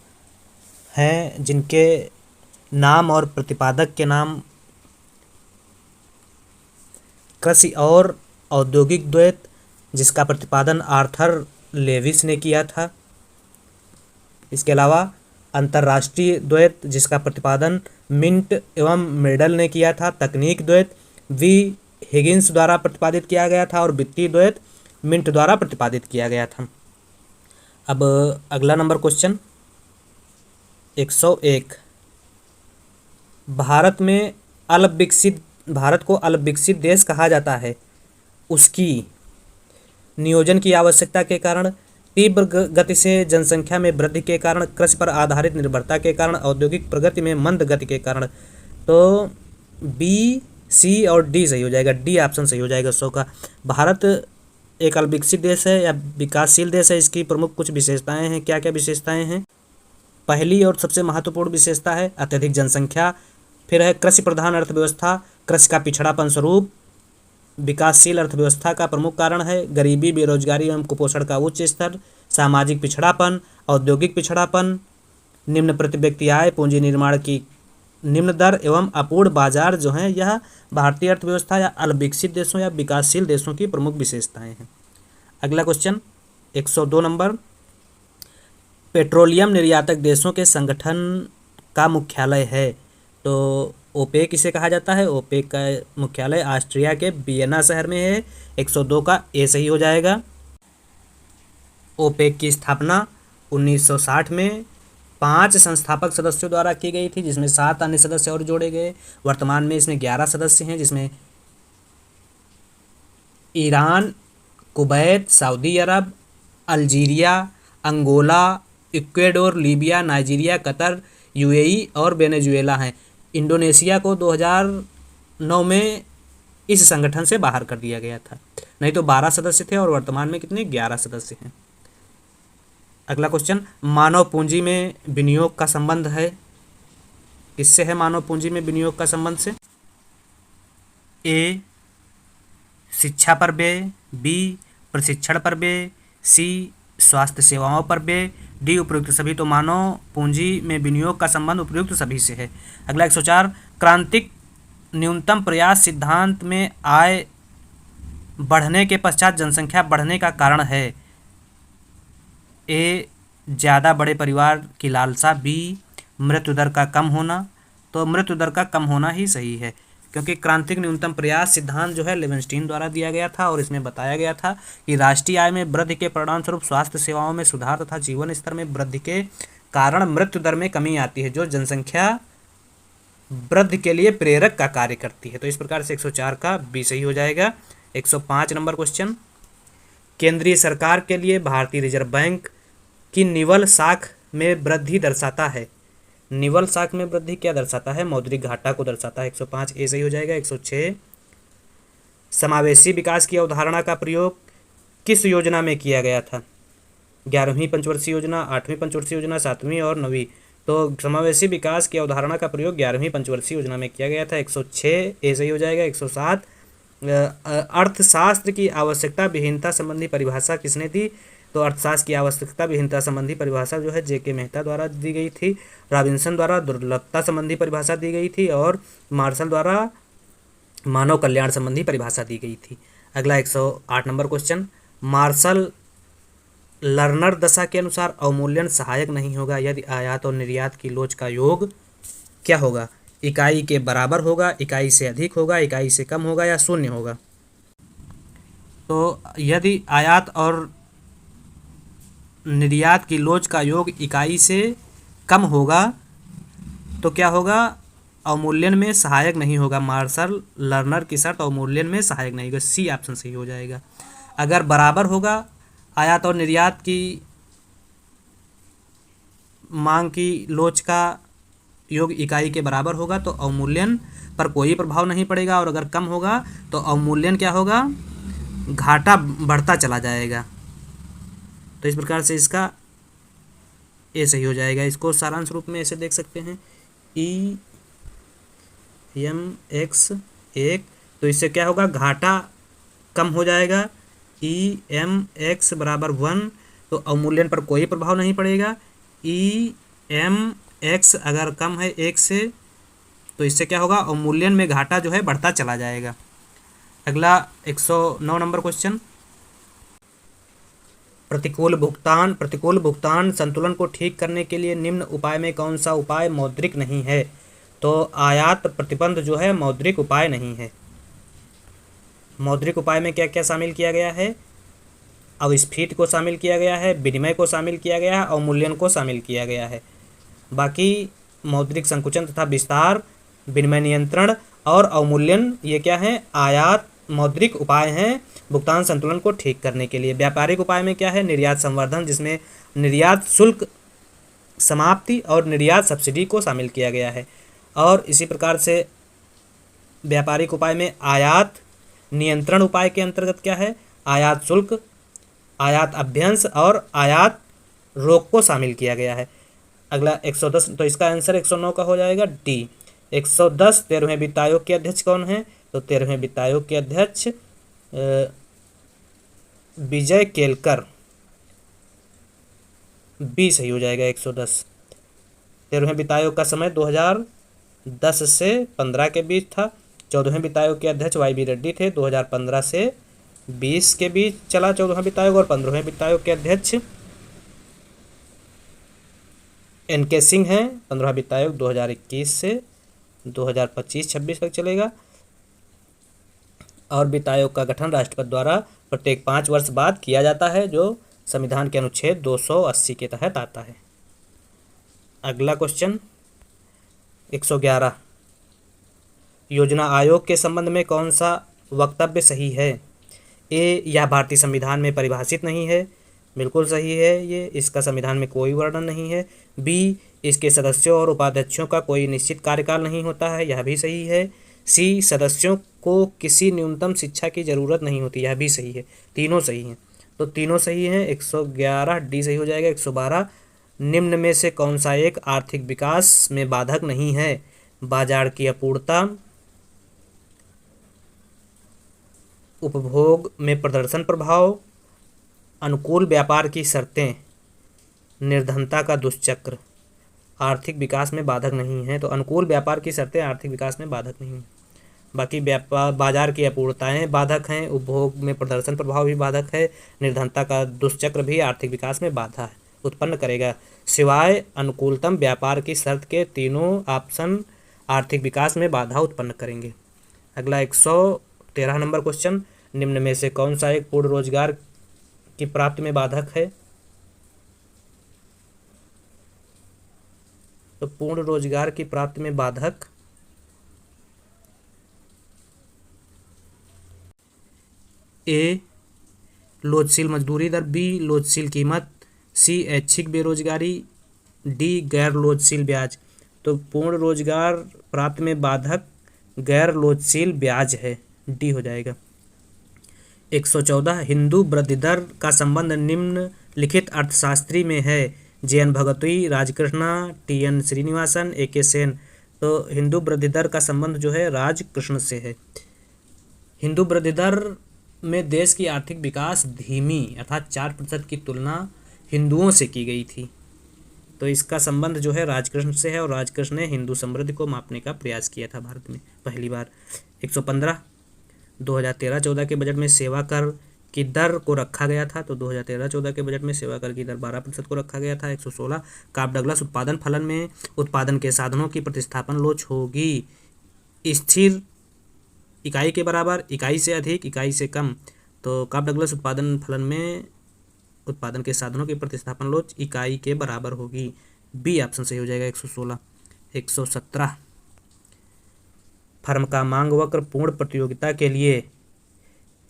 हैं जिनके नाम और प्रतिपादक के नाम कृषि और औद्योगिक द्वैत, जिसका प्रतिपादन आर्थर लेविस ने किया था। इसके अलावा अंतर्राष्ट्रीय द्वैत, जिसका प्रतिपादन मिंट एवं मेडल ने किया था। तकनीक द्वैत वी हिगिंस द्वारा प्रतिपादित किया गया था और वित्तीय द्वैत मिंट द्वारा प्रतिपादित किया गया था। अब अगला नंबर क्वेश्चन 101। भारत को अल्प विकसित देश कहा जाता है। उसकी नियोजन की आवश्यकता के कारण, तीव्र गति से जनसंख्या में वृद्धि के कारण, कृषि पर आधारित निर्भरता के कारण, औद्योगिक प्रगति में मंद गति के कारण। तो बी, सी और डी सही हो जाएगा। डी ऑप्शन सही हो जाएगा 100 का। भारत एक अल्प विकसित देश है या विकासशील देश है। इसकी प्रमुख कुछ विशेषताएं हैं। क्या क्या विशेषताएं हैं? पहली और सबसे महत्वपूर्ण विशेषता है अत्यधिक जनसंख्या। फिर है कृषि प्रधान अर्थव्यवस्था, कृषि का पिछड़ापन स्वरूप विकासशील अर्थव्यवस्था का प्रमुख कारण है। गरीबी, बेरोजगारी एवं कुपोषण का उच्च स्तर, सामाजिक पिछड़ापन, औद्योगिक पिछड़ापन, निम्न प्रति व्यक्ति आय, पूंजी निर्माण की निम्न दर एवं अपूर्ण बाजार जो हैं, यह भारतीय अर्थव्यवस्था या अल्प विकसित देशों या विकासशील देशों की प्रमुख विशेषताएं हैं। अगला क्वेश्चन 102 नंबर। पेट्रोलियम निर्यातक देशों के संगठन का मुख्यालय है। तो ओपेक इसे कहा जाता है। ओपेक का मुख्यालय ऑस्ट्रिया के वियना शहर में है। 102 का ए सही हो जाएगा। ओपेक की स्थापना 1960 में 5 संस्थापक सदस्यों द्वारा की गई थी, जिसमें 7 अन्य सदस्य और जोड़े गए। वर्तमान में इसमें 11 सदस्य हैं, जिसमें Iran, Kuwait, Saudi Arab, Algeria, Angola, Ecuador, Libya, Nigeria, Qatar, UAE और वेनेजुएला हैं। इंडोनेशिया को 2009 में इस संगठन से बाहर कर दिया गया था। नहीं तो 12 सदस्य थे और वर्तमान में कितने? 11 सदस्य हैं। अगला क्वेश्चन, मानव पूंजी में विनियोग का संबंध है। किससे है मानव पूंजी में विनियोग का संबंध से? ए, शिक्षा पर व्यय, बी, प्रशिक्षण पर व्यय, सी, स्वास्थ्य सेवाओं पर व्यय, डी, उपयुक्त सभी। तो मानव पूंजी में विनियोग का संबंध उपयुक्त सभी से है। अगला 104, क्रांतिक न्यूनतम प्रयास सिद्धांत में आय बढ़ने के पश्चात जनसंख्या बढ़ने का कारण है। ए, ज़्यादा बड़े परिवार की लालसा, बी, मृत्यु दर का कम होना। तो मृत्यु दर का कम होना ही सही है, क्योंकि क्रांतिक न्यूनतम प्रयास सिद्धांत जो है लेविनस्टीन द्वारा दिया गया था और इसमें बताया गया था कि राष्ट्रीय आय में वृद्धि के परिणामस्वरूप स्वास्थ्य सेवाओं में सुधार तथा जीवन स्तर में वृद्धि के कारण मृत्यु दर में कमी आती है, जो जनसंख्या वृद्धि के लिए प्रेरक का कार्य करती है। तो इस प्रकार से 104 का बी सही हो जाएगा। 105 नंबर क्वेश्चन, केंद्रीय सरकार के लिए भारतीय रिजर्व बैंक की निवल साख में वृद्धि दर्शाता है। निवल साख में वृद्धि क्या दर्शाता है? मौद्रिक घाटा को दर्शाता है। 105 ए सही हो जाएगा। 106, समावेशी विकास की अवधारणा का प्रयोग किस योजना में किया गया था? 11वीं पंचवर्षीय योजना, 8वीं पंचवर्षीय योजना, 7वीं और 9वीं। तो समावेशी विकास की अवधारणा का प्रयोग 11वीं पंचवर्षीय योजना में किया गया था। 106 ए सही हो जाएगा। 107, अर्थशास्त्र की आवश्यकता विहीनता संबंधी परिभाषा किसने दी? तो अर्थशास्त्र की आवश्यकता विहीनता संबंधी परिभाषा जो है जे.के. मेहता द्वारा दी गई थी, रॉबिन्सन द्वारा दुर्लभता संबंधी परिभाषा दी गई थी और मार्शल द्वारा मानव कल्याण संबंधी परिभाषा दी गई थी। अगला 108 नंबर क्वेश्चन, मार्शल लर्नर दशा के अनुसार अवमूल्यन सहायक नहीं होगा यदि आयात और निर्यात की लोच का योग क्या होगा? इकाई के बराबर होगा, इकाई से अधिक होगा, इकाई से कम होगा या शून्य होगा? तो यदि आयात और निर्यात की लोच का योग इकाई से कम होगा तो क्या होगा? अवमूल्यन में सहायक नहीं होगा। मार्शल लर्नर की शर्त अवमूल्यन में सहायक नहीं होगा। सी ऑप्शन सही हो जाएगा। अगर बराबर होगा आयात और निर्यात की मांग की लोच का योग इकाई के बराबर होगा तो अवमूल्यन पर कोई प्रभाव नहीं पड़ेगा, और अगर कम होगा तो अवमूल्यन क्या होगा, घाटा बढ़ता चला जाएगा। तो इस प्रकार से इसका ए सही हो जाएगा। इसको सारांश रूप में ऐसे देख सकते हैं, ई एम एक्स 1, तो इससे क्या होगा, घाटा कम हो जाएगा। ई एम एक्स बराबर 1, तो अवमूल्यन पर कोई प्रभाव नहीं पड़ेगा। ई एम एक्स अगर कम है 1 से, तो इससे क्या होगा, अवमूल्यन में घाटा जो है बढ़ता चला जाएगा। अगला 109 नंबर क्वेश्चन, प्रतिकूल भुगतान संतुलन को ठीक करने के लिए निम्न उपाय में कौन सा उपाय मौद्रिक नहीं है। तो आयात प्रतिबंध जो है मौद्रिक उपाय नहीं है। मौद्रिक उपाय में क्या क्या शामिल किया गया है, अवस्फीति को शामिल किया गया है, विनिमय को शामिल किया गया है, अवमूल्यन को शामिल किया गया है। बाकी मौद्रिक संकुचन तथा विस्तार, विनिमय नियंत्रण और अवमूल्यन ये क्या है, आयात मौद्रिक उपाय हैं भुगतान संतुलन को ठीक करने के लिए। व्यापारिक उपाय में क्या है, निर्यात संवर्धन, जिसमें निर्यात शुल्क समाप्ति और निर्यात सब्सिडी को शामिल किया गया है। और इसी प्रकार से व्यापारिक उपाय में आयात नियंत्रण उपाय के अंतर्गत क्या है, आयात शुल्क, आयात अभ्यंश और आयात रोक को शामिल किया गया है। अगला 110, तो इसका आंसर 109 का हो जाएगा डी। 110 13वें वित्त आयोग के अध्यक्ष कौन है, तो 13वें वित्त आयोग के अध्यक्ष विजय केलकर, बी सही हो जाएगा 110। 13वें वित्त आयोग का समय 2010 से 15 के बीच था। 14वें वित्त आयोग के अध्यक्ष वाई बी रेड्डी थे, 2015 से 20 के बीच चला 14वां वित्त आयोग। और 15वें वित्त आयोग के अध्यक्ष एन के सिंह हैं। 15वां वित्त आयोग 2021 से 2025-26 तक चलेगा। और वित्त आयोग का गठन राष्ट्रपति द्वारा प्रत्येक 5 वर्ष बाद किया जाता है, जो संविधान के अनुच्छेद 280 के तहत आता है। अगला क्वेश्चन 111, योजना आयोग के संबंध में कौन सा वक्तव्य सही है। ए, यह भारतीय संविधान में परिभाषित नहीं है, बिल्कुल सही है ये, इसका संविधान में कोई वर्णन नहीं है। बी, इसके सदस्यों और उपाध्यक्षों का कोई निश्चित कार्यकाल नहीं होता है, यह भी सही है। सी, सदस्यों को किसी न्यूनतम शिक्षा की जरूरत नहीं होती, यह भी सही है। तीनों सही हैं, तो तीनों सही हैं। 111 डी सही हो जाएगा। 112, निम्न में से कौन सा एक आर्थिक विकास में बाधक नहीं है। बाजार की अपूर्णता, उपभोग में प्रदर्शन प्रभाव, अनुकूल व्यापार की शर्तें, निर्धनता का दुष्चक्र आर्थिक विकास में बाधक नहीं है। तो अनुकूल व्यापार की शर्तें आर्थिक विकास में बाधक नहीं है। बाकी बाजार की अपूर्णताएं बाधक हैं, उपभोग में प्रदर्शन प्रभाव भी बाधक है, निर्धनता का दुष्चक्र भी आर्थिक विकास में बाधा उत्पन्न करेगा। सिवाय अनुकूलतम व्यापार की शर्त के तीनों ऑप्शन आर्थिक विकास में बाधा उत्पन्न करेंगे। अगला 113 नंबर क्वेश्चन, निम्न में से कौन सा एक पूर्ण रोजगार की प्राप्ति में बाधक है। तो पूर्ण रोजगार की प्राप्ति में बाधक ए, लोचशील मजदूरी दर, बी, लोचशील कीमत, सी, ऐच्छिक बेरोजगारी, डी, गैर लोचशील ब्याज। तो पूर्ण रोजगार प्राप्ति में बाधक गैर लोचशील ब्याज है, डी हो जाएगा। 114, हिंदू वृद्धि दर का संबंध निम्नलिखित अर्थशास्त्री में है। जे.एन. भगवती, राजकृष्णा, टी.एन. श्रीनिवासन, ए.के. सेन। तो हिंदू वृद्धि दर का संबंध जो है राजकृष्ण से है। हिंदू वृद्धि दर में देश की आर्थिक विकास धीमी अर्थात 4% की तुलना हिंदुओं से की गई थी। तो इसका संबंध जो है राजकृष्ण से है, और राजकृष्ण ने हिंदू समृद्धि को मापने का प्रयास किया था भारत में पहली बार। 115, 2013-14 के बजट में सेवा कर की दर को रखा गया था। तो 2013-14 के बजट में सेवा कर की दर 12% को रखा गया था। 116, काब डगलस उत्पादन फलन में उत्पादन के साधनों की प्रतिस्थापन लोच होगी स्थिर इकाई के बराबर, इकाई से अधिक, इकाई से कम। तो काब डगलस उत्पादन फलन में उत्पादन के साधनों की प्रतिस्थापन लोच इकाई के बराबर होगी, बी ऑप्शन सही हो जाएगा 116। 117, फर्म का मांग वक्र पूर्ण प्रतियोगिता के लिए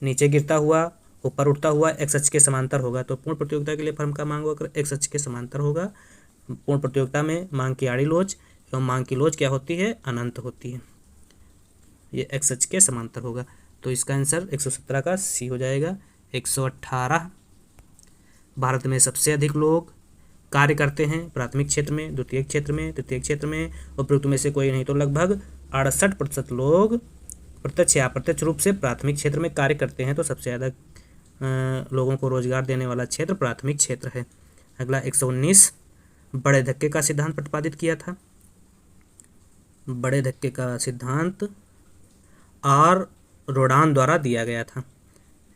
नीचे गिरता हुआ ऊपर उठता हुआ एक्स अक्ष के समांतर होगा। तो पूर्ण प्रतियोगिता के लिए फर्म का मांग वक्र एक्स अक्ष के समांतर होगा। पूर्ण प्रतियोगिता में मांग की आड़ी लोच एवं मांग की लोच क्या होती है, अनंत होती है। ये एक्स अक्ष के समांतर होगा। तो इसका आंसर 117 का सी हो जाएगा। 118, भारत में सबसे अधिक लोग कार्य करते हैं प्राथमिक क्षेत्र में, द्वितीयक क्षेत्र में, तृतीयक क्षेत्र में, उपरोक्त में से कोई नहीं। तो लगभग 68% लोग प्रत्यक्ष या अप्रत्यक्ष रूप से प्राथमिक क्षेत्र में कार्य करते हैं। तो सबसे ज़्यादा लोगों को रोजगार देने वाला क्षेत्र प्राथमिक क्षेत्र है। अगला 119, बड़े धक्के का सिद्धांत प्रतिपादित किया था। बड़े धक्के का सिद्धांत आर रोडान द्वारा दिया गया था।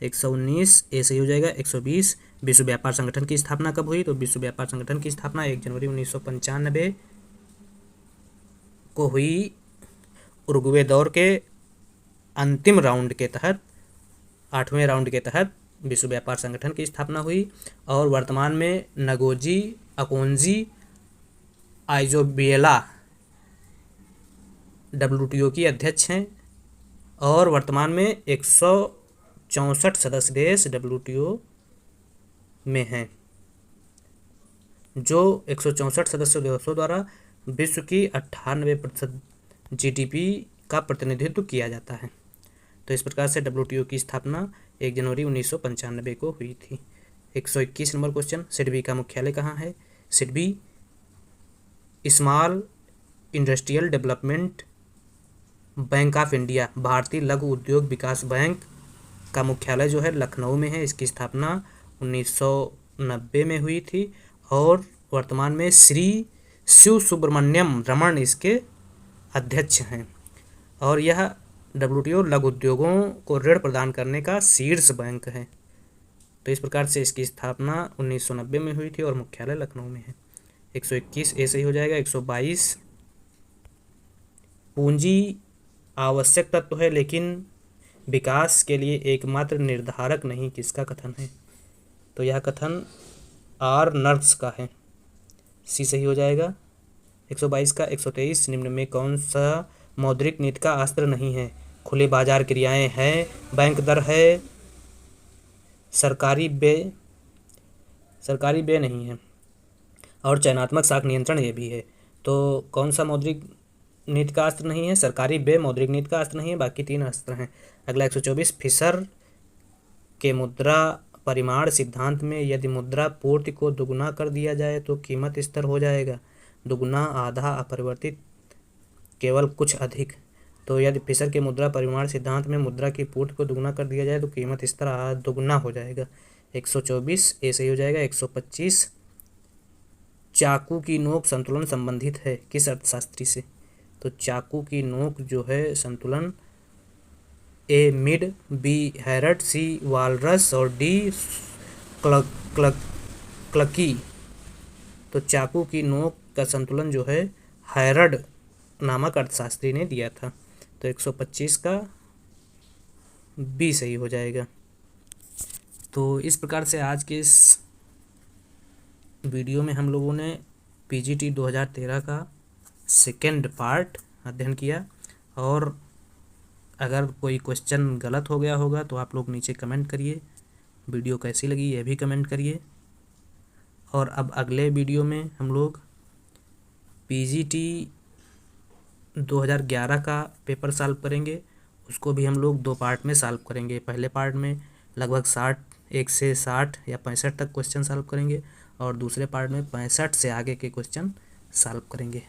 119 ए सही हो जाएगा। 120, विश्व व्यापार संगठन की स्थापना कब हुई? तो विश्व व्यापार संगठन की स्थापना 1 जनवरी 1995 को हुई। उरुग्वे दौर के अंतिम राउंड के तहत, 8वें राउंड के तहत विश्व व्यापार संगठन की स्थापना हुई। और वर्तमान में नगोजी अकोंजी आइजोबिएला WTO की अध्यक्ष हैं और वर्तमान में 164 सदस्य देश WTO में हैं, जो 164 सदस्य देशों द्वारा विश्व की 98% GDP का प्रतिनिधित्व किया जाता है। तो इस प्रकार से WTO की स्थापना 1 जनवरी 1995 को हुई थी। 121 नंबर क्वेश्चन, सिडबी का मुख्यालय कहाँ है? SIDBI small industrial development bank of India, भारतीय लघु उद्योग विकास बैंक का मुख्यालय जो है लखनऊ में है। इसकी स्थापना 1990 में हुई थी और वर्तमान में श्री शिव सुब्रमण्यम रमन इसके अध्यक्ष हैं। और यह WTO लघु उद्योगों को ऋण प्रदान करने का शीर्ष बैंक है। तो इस प्रकार से इसकी स्थापना 1990 में हुई थी और मुख्यालय लखनऊ में है। 121 ए सही हो जाएगा। 122, पूंजी आवश्यक तत्व है लेकिन विकास के लिए एकमात्र निर्धारक नहीं, किसका कथन है? तो यह कथन आर नर्स का है, सी सही हो जाएगा। 122 का 123, निम्न में कौन सा मौद्रिक नीति का अस्त्र नहीं है? खुले बाजार क्रियाएं हैं, बैंक दर है, सरकारी व्यय नहीं है और चयनात्मक साख नियंत्रण ये भी है। तो कौन सा मौद्रिक नीति का अस्त्र नहीं है? सरकारी व्यय मौद्रिक नीति का अस्त्र नहीं है, बाकी 3 अस्त्र हैं। अगला 124, फिशर के मुद्रा परिमाण सिद्धांत में यदि मुद्रा पूर्ति को दुगुना कर दिया जाए तो कीमत स्तर हो जाएगा दुगुना, आधा, अपरिवर्तित, केवल कुछ अधिक। तो यदि फिशर के मुद्रा परिमाण सिद्धांत में मुद्रा की पूर्ति को दुगुना कर दिया जाए तो कीमत स्तर दुगुना हो जाएगा। 124 ए सही हो जाएगा। 125, चाकू की नोक संतुलन संबंधित है किस अर्थशास्त्री से? तो चाकू की नोक जो है संतुलन, ए मिड, बी हैरट, सी वालरस और डी क्लकी। तो चाकू की नोक का संतुलन जो है हैरड नामक अर्थशास्त्री ने दिया था। तो 125 का बी सही हो जाएगा। तो इस प्रकार से आज के इस वीडियो में हम लोगों ने PGT 2013 का सेकेंड पार्ट अध्ययन किया। और अगर कोई क्वेश्चन गलत हो गया होगा तो आप लोग नीचे कमेंट करिए। वीडियो कैसी लगी यह भी कमेंट करिए। और अब अगले वीडियो में हम लोग PGT 2011 का पेपर सॉल्व करेंगे। उसको भी हम लोग 2 पार्ट में सॉल्व करेंगे। पहले पार्ट में लगभग 1 से 60 या 65 तक क्वेश्चन सॉल्व करेंगे और दूसरे पार्ट में 65 से आगे के क्वेश्चन सॉल्व करेंगे।